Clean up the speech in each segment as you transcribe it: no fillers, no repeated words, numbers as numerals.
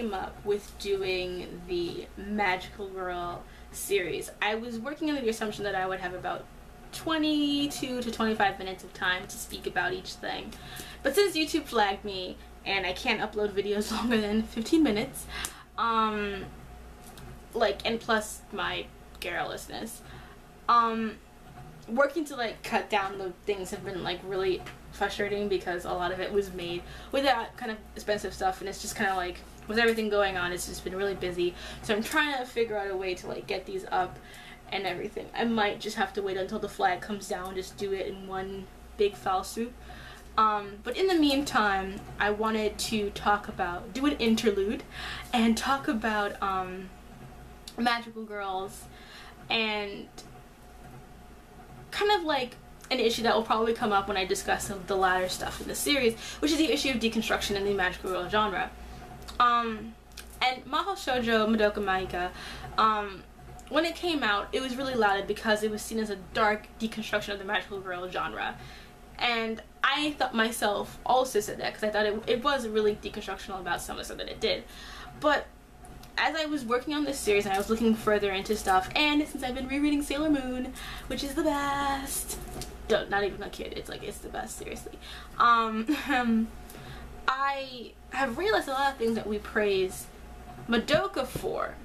came up with doing the Magical Girl series, I was working under the assumption that I would have about 22 to 25 minutes of time to speak about each thing. But since YouTube flagged me and I can't upload videos longer than 15 minutes, and plus my garrulousness, working to like cut down the things have been like really frustrating because a lot of it was made with that kind of expensive stuff, and it's just kind of like, with everything going on, it's just been really busy. So I'm trying to figure out a way to like get these up and everything. I might just have to wait until the flag comes down, just do it in one big foul swoop. But in the meantime, I wanted to do an interlude and talk about magical girls, and kind of like an issue that will probably come up when I discuss some of the latter stuff in the series, which is the issue of deconstruction in the magical girl genre. And Mahou Shoujo Madoka Magica, when it came out, it was really lauded because it was seen as a dark deconstruction of the magical girl genre. And I thought myself also said that because I thought it was really deconstructional about some of the stuff that it did. But as I was working on this series and I was looking further into stuff, and since I've been rereading Sailor Moon, which is the best, not even a kid, it's like, it's the best, seriously, I have realized a lot of things that we praise Madoka for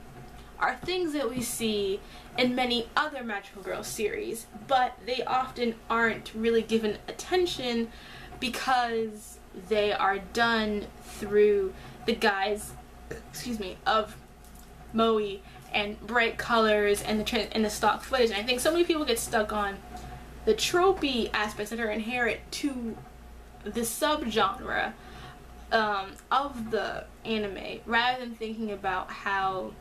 are things that we see in many other magical girl series, but they often aren't really given attention because they are done through the guise, of moe and bright colors and the stock footage. And I think so many people get stuck on the tropey aspects that are inherent to the subgenre of the anime, rather than thinking about how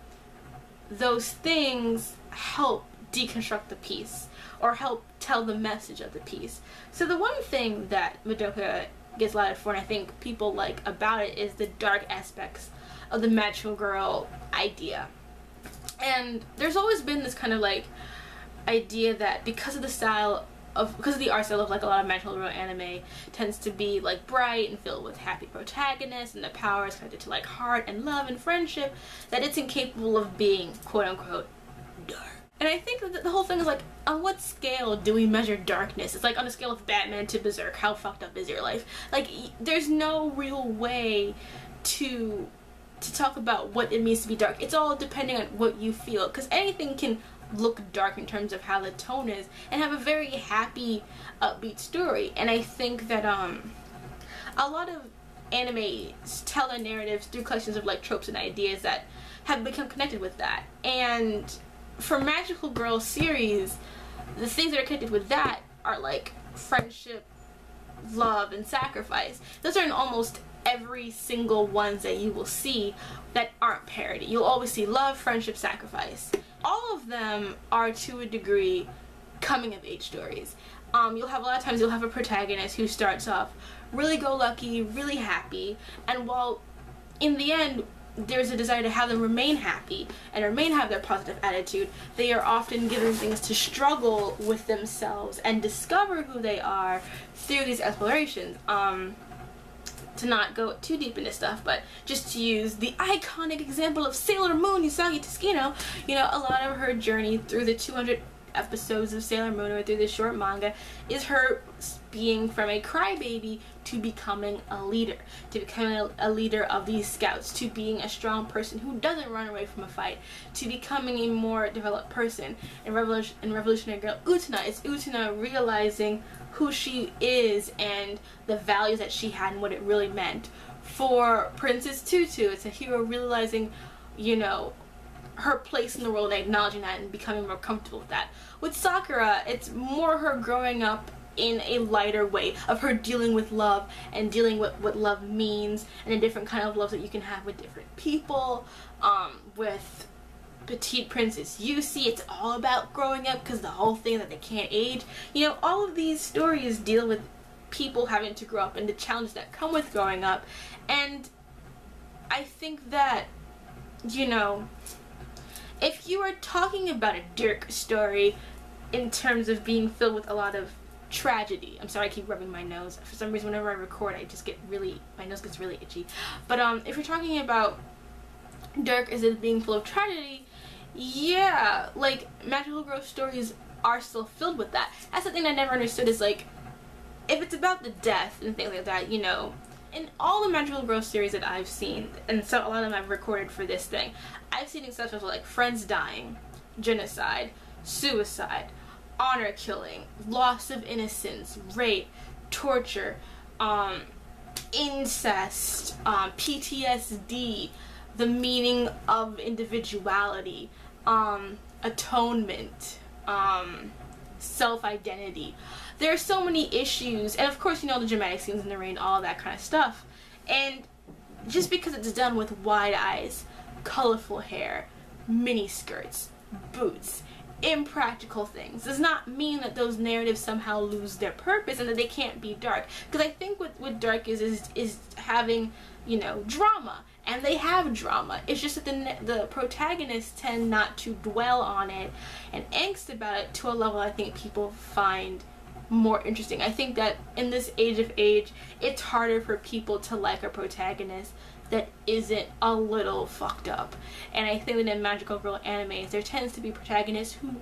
those things help deconstruct the piece or help tell the message of the piece. So the one thing that Madoka gets lauded for, and I think people like about it, is the dark aspects of the magical girl idea. And there's always been this kind of like idea that because of the art style of like a lot of magical girl anime tends to be like bright and filled with happy protagonists, and the power is connected to like heart and love and friendship, that it's incapable of being quote unquote dark. And I think that the whole thing is like, on what scale do we measure darkness? It's like on a scale of Batman to Berserk, how fucked up is your life? Like, there's no real way to talk about what it means to be dark. It's all depending on what you feel, because anything can look dark in terms of how the tone is and have a very happy, upbeat story. And I think that a lot of animes tell their narratives through collections of like tropes and ideas that have become connected with that. And for magical girl series, the things that are connected with that are like friendship, love, and sacrifice. Those are in almost every single ones that you will see that aren't parody. You'll always see love, friendship, sacrifice. All of them are to a degree coming of age stories. You'll have a lot of times you'll have a protagonist who starts off really go-lucky, really happy, and while in the end there's a desire to have them remain happy and have their positive attitude, they are often given things to struggle with themselves and discover who they are through these explorations. To not go too deep into stuff, but just to use the iconic example of Sailor Moon Usagi Tsukino, you know, a lot of her journey through the 200 episodes of Sailor Moon or through this short manga is her being from a crybaby to becoming a leader, to becoming a leader of these scouts, to being a strong person who doesn't run away from a fight, to becoming a more developed person. In Revolutionary Girl Utena, it's Utena realizing who she is and the values that she had and what it really meant. For Princess Tutu, it's a hero realizing, you know, her place in the world and acknowledging that and becoming more comfortable with that. With Sakura, it's more her growing up in a lighter way of her dealing with love and dealing with what love means and a different kind of love that you can have with different people. With Petite Princess Yusi, it's all about growing up because the whole thing that they can't age. You know, all of these stories deal with people having to grow up and the challenges that come with growing up. And I think that, you know, if you are talking about a Dirk story in terms of being filled with a lot of tragedy, I'm sorry I keep rubbing my nose, for some reason whenever I record I just get really, my nose gets really itchy, but if you're talking about dark as it being full of tragedy, yeah, like, magical girl stories are still filled with that. That's the thing I never understood, is like, if it's about the death and things like that, you know, in all the magical girl series that I've seen, and so a lot of them I've recorded for this thing, I've seen exceptions like friends dying, genocide, suicide, honor killing, loss of innocence, rape, torture, incest, PTSD, the meaning of individuality, atonement, self-identity. There are so many issues, and of course, you know, the dramatic scenes in the rain, all that kind of stuff. And just because it's done with wide eyes, colorful hair, mini skirts, boots, impractical things, does not mean that those narratives somehow lose their purpose and that they can't be dark. Because I think what dark is having, you know, drama. And they have drama. It's just that the protagonists tend not to dwell on it and angst about it to a level I think people find more interesting. I think that in this age of age, it's harder for people to like a protagonist that isn't a little fucked up. And I think that in magical girl animes, there tends to be protagonists who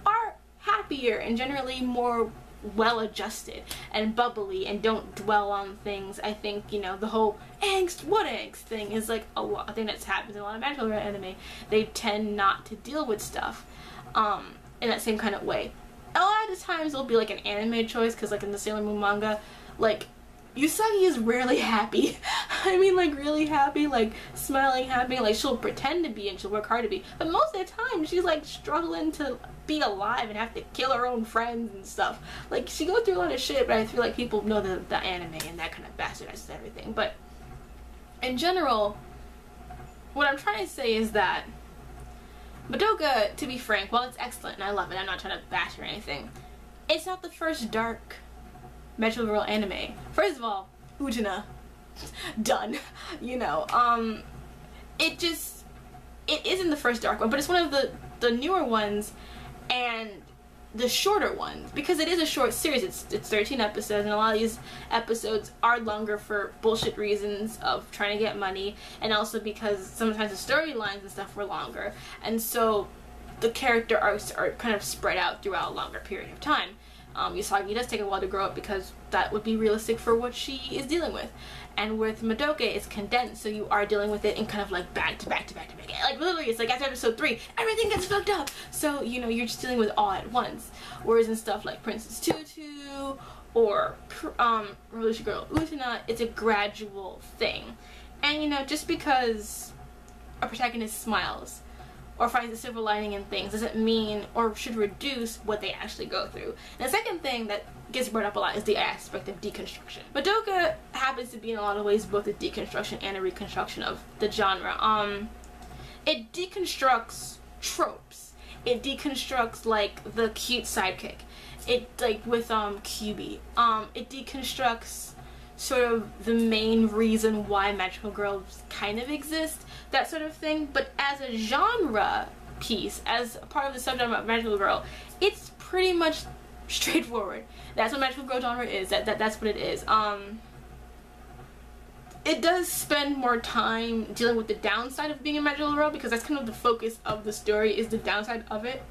are happier and generally more well-adjusted and bubbly and don't dwell on things. I think, you know, the whole angst, what angst thing is like a thing that's happens in a lot of magical girl anime. They tend not to deal with stuff in that same kind of way. A lot of times it'll be like an anime choice, because like in the Sailor Moon manga, like Usagi is rarely happy. I mean, like, really happy, like smiling happy, like she'll pretend to be and she'll work hard to be, but most of the time she's like struggling to be alive and have to kill her own friends and stuff. Like, she goes through a lot of shit, but I feel like people know the anime and that kind of bastardizes everything. But in general, what I'm trying to say is that Madoka, to be frank, while it's excellent and I love it, I'm not trying to bash or anything, it's not the first dark magical girl anime. First of all, Utena, done. You know, it isn't the first dark one, but it's one of the newer ones and the shorter ones, because it is a short series. It's 13 episodes, and a lot of these episodes are longer for bullshit reasons of trying to get money, and also because sometimes the storylines and stuff were longer, and so the character arcs are kind of spread out throughout a longer period of time. Usagi does take a while to grow up because that would be realistic for what she is dealing with. And with Madoka, it's condensed, so you are dealing with it in kind of like back to back to back to back. Like, literally, it's like after episode 3, everything gets fucked up. So, you know, you're just dealing with all at once. Whereas in stuff like Princess Tutu or Revolution Girl Utena, it's a gradual thing. And, you know, just because a protagonist smiles or finds a silver lining in things doesn't mean or should reduce what they actually go through. And the second thing that gets brought up a lot is the aspect of deconstruction. Madoka happens to be in a lot of ways both a deconstruction and a reconstruction of the genre. It deconstructs tropes. It deconstructs like the cute sidekick. It, like with QB. It deconstructs sort of the main reason why magical girls kind of exist, that sort of thing. But as a genre piece, as part of the subgenre of magical girl, it's pretty much straightforward. That's what magical girl genre is. That's what it is. It does spend more time dealing with the downside of being a magical girl, because that's kind of the focus of the story, is the downside of it,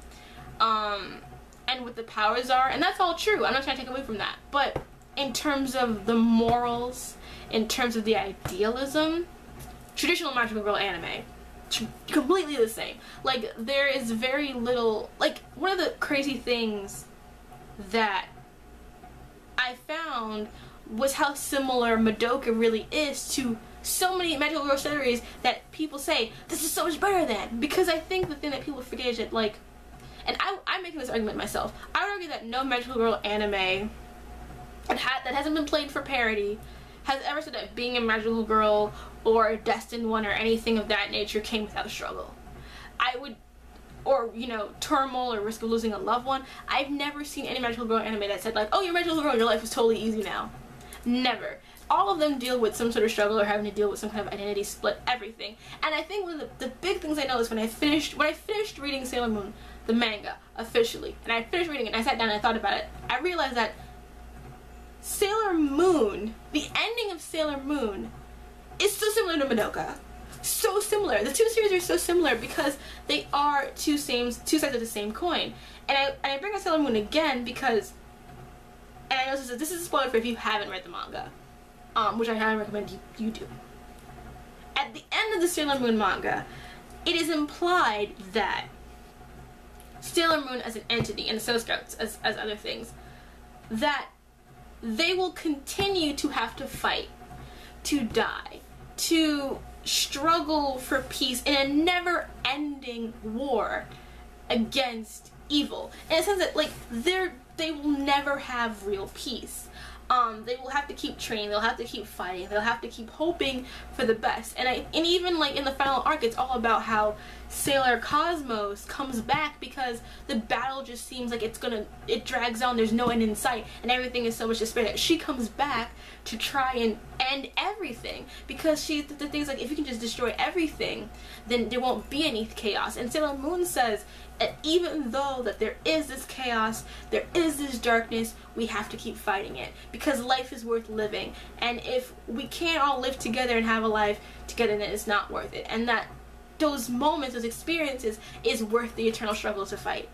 and what the powers are, and that's all true. I'm not trying to take away from that, but in terms of the morals, in terms of the idealism, traditional magical girl anime, completely the same. Like, there is very little, like, one of the crazy things that I found was how similar Madoka really is to so many magical girl series that people say, this is so much better than, because I think the thing that people forget is that, like, and I'm making this argument myself, I would argue that no magical girl anime that hasn't been played for parody has ever said that being a magical girl or a destined one or anything of that nature came without a struggle. Or, you know, turmoil or risk of losing a loved one. I've never seen any magical girl anime that said, like, oh, you're a magical girl, your life is totally easy now. Never. All of them deal with some sort of struggle or having to deal with some kind of identity split, everything. And I think one of the big things I noticed when I finished reading Sailor Moon, the manga, officially, and I finished reading it and I sat down and I thought about it, I realized that Sailor Moon, the ending of Sailor Moon, is so similar to Madoka. so similar. The two series are so similar because they are two sides of the same coin. And I bring up Sailor Moon again because, and I know this is a spoiler for if you haven't read the manga, which I highly recommend you do. At the end of the Sailor Moon manga, it is implied that Sailor Moon as an entity, and so Scouts as other things, that they will continue to have to fight, to die, to struggle for peace in a never-ending war against evil. In a sense that, like, they will never have real peace. They will have to keep training, they'll have to keep fighting, they'll have to keep hoping for the best. And even like in the final arc, it's all about how Sailor Cosmos comes back because the battle just seems like it drags on, there's no end in sight, and everything is so much despair that she comes back to try and end everything, because the thing's like, if you can just destroy everything, then there won't be any chaos. And Sailor Moon says, and even though that there is this chaos, there is this darkness, we have to keep fighting it because life is worth living. And if we can't all live together and have a life together, then it's not worth it. And that those moments, those experiences, is worth the eternal struggle to fight.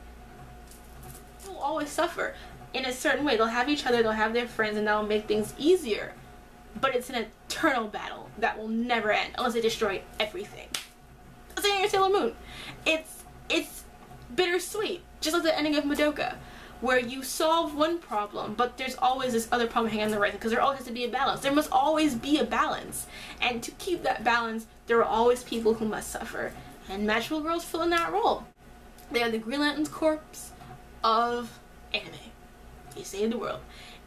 They will always suffer in a certain way. They'll have each other, they'll have their friends, and that will make things easier. But it's an eternal battle that will never end unless they destroy everything. Same with Sailor Moon. It's bittersweet, just like the ending of Madoka, where you solve one problem, but there's always this other problem hanging on the horizon, because there always has to be a balance. There must always be a balance, and to keep that balance, there are always people who must suffer, and Magical Girls fill in that role. They are the Green Lantern's corps of anime. They save the world.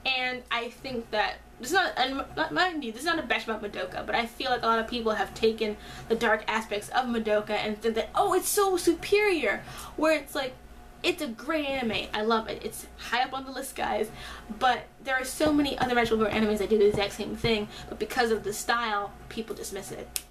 And I think that this is not a bash about Madoka, but I feel like a lot of people have taken the dark aspects of Madoka and think that, oh, it's so superior, where it's like, it's a great anime, I love it, it's high up on the list, guys, but there are so many other Magical Girl animes that do the exact same thing, but because of the style, people dismiss it.